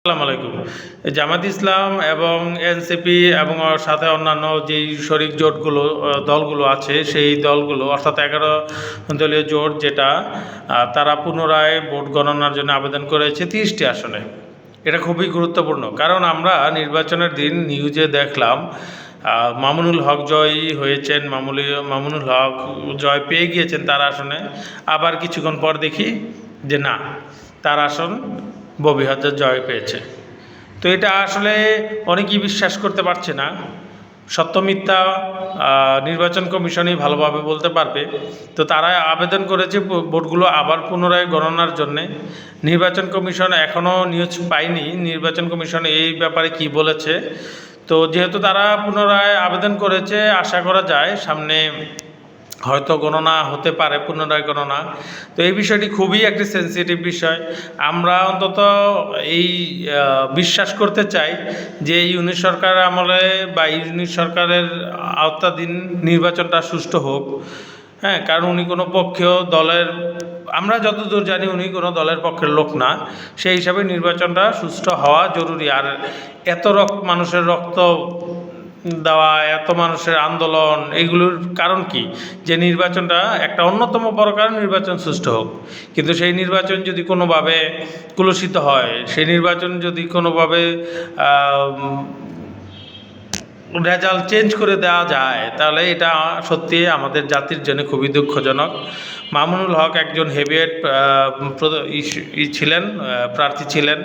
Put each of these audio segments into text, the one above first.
আসসালামু আলাইকুম। জামাত ইসলাম এবং এনসিপি এবং ওর সাথে অন্যান্য যেই শরিক জোটগুলো দলগুলো আছে সেই দলগুলো অর্থাৎ 11 দলীয় জোট যেটা তারা পুনরায় ভোট গণনার জন্য আবেদন করেছে 30টি আসনে। এটা খুবই গুরুত্বপূর্ণ, কারণ আমরা নির্বাচনের দিন নিউজে দেখলাম মামুনুল হক জয়ী হয়েছেন, মামুনুল হক জয় পেয়ে গিয়েছেন তার আসনে। আবার কিছুক্ষণ পর দেখি যে না, তার আসন ববি হাজরা জয় পেয়েছে। তো এটা আসলে অনেকেই বিশ্বাস করতে পারছে না। সত্য মিথ্যা নির্বাচন কমিশনই ভালোভাবে বলতে পারবে। তো তারা আবেদন করেছে ভোটগুলো আবার পুনরায় গণনার জন্যে। নির্বাচন কমিশন এখনও নিউজ পায়নি নির্বাচন কমিশন এই ব্যাপারে কি বলেছে। তো যেহেতু তারা পুনরায় আবেদন করেছে, আশা করা যায় সামনে হয়তো গণনা হতে পারে, পুনরায় গণনা। তো এই বিষয়টি খুবই একটি সেন্সিটিভ বিষয়। আমরা অন্তত এই বিশ্বাস করতে চাই যে ইউনিট সরকার আমলে বা ইউনিট সরকারের আওতাধীন নির্বাচনটা সুষ্ঠু হোক। হ্যাঁ, কারণ উনি কোনো পক্ষীয় দলের, আমরা যতদূর জানি উনি কোনো দলের পক্ষের লোক না। সেই হিসাবে নির্বাচনটা সুষ্ঠু হওয়া জরুরি। আর এত মানুষের রক্ত দেওয়া, এত মানুষের আন্দোলন, এইগুলোর কারণ কি? যে নির্বাচনটা একটা অন্যতম বড় কারণ নির্বাচন সুষ্ঠু হোক। কিন্তু সেই নির্বাচন যদি কোনোভাবে কলুষিত হয়, সেই নির্বাচন যদি কোনোভাবে রেজাল্ট চেঞ্জ করে দেওয়া যায়, তাহলে এটা সত্যি আমাদের জাতির জন্য খুবই দুঃখজনক। মামুনুল হক একজন হেভিওয়েট ছিলেন, প্রার্থী ছিলেন।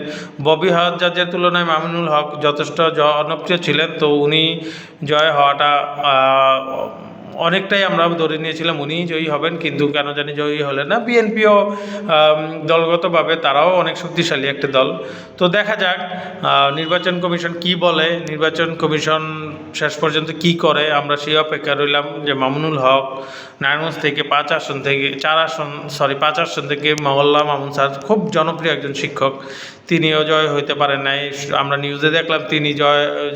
ববি হাজরার তুলনায় মামুনুল হক যথেষ্ট জনপ্রিয় ছিলেন। তো উনি জয় হওয়াটা অনেকটাই আমরা ধরে নিয়েছিলাম উনিই জয়ী হবেন, কিন্তু কেন জানি জয়ী হলেন না। বিএনপিও দলগতভাবে তারাও অনেক শক্তিশালী একটা দল। তো দেখা যাক নির্বাচন কমিশন কি বলে, নির্বাচন কমিশন শেষ পর্যন্ত কি করে। আমরা সেই অপেক্ষা রইলাম যে মামুনুল হক নারায়ণগঞ্জ থেকে 5 আসন থেকে মহল্লা মামুন স্যার খুব জনপ্রিয় একজন শিক্ষক, তিনিও জয় হইতে পারেন নাই। আমরা নিউজে দেখলাম তিনি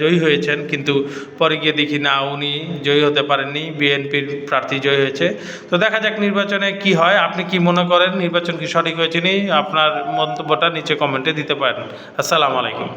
জয়ী হয়েছেন, কিন্তু পরে গিয়ে দেখি না, উনি জয়ী হতে পারেননি, বিএনপির প্রার্থী জয়ী হয়েছে। তো দেখা যাক নির্বাচনে কি হয়। আপনি কি মনে করেন, নির্বাচন কি সঠিক হয়েছে নি? আপনার মন্তব্যটা নিচে কমেন্টে দিতে পারেন। আসসালামু আলাইকুম।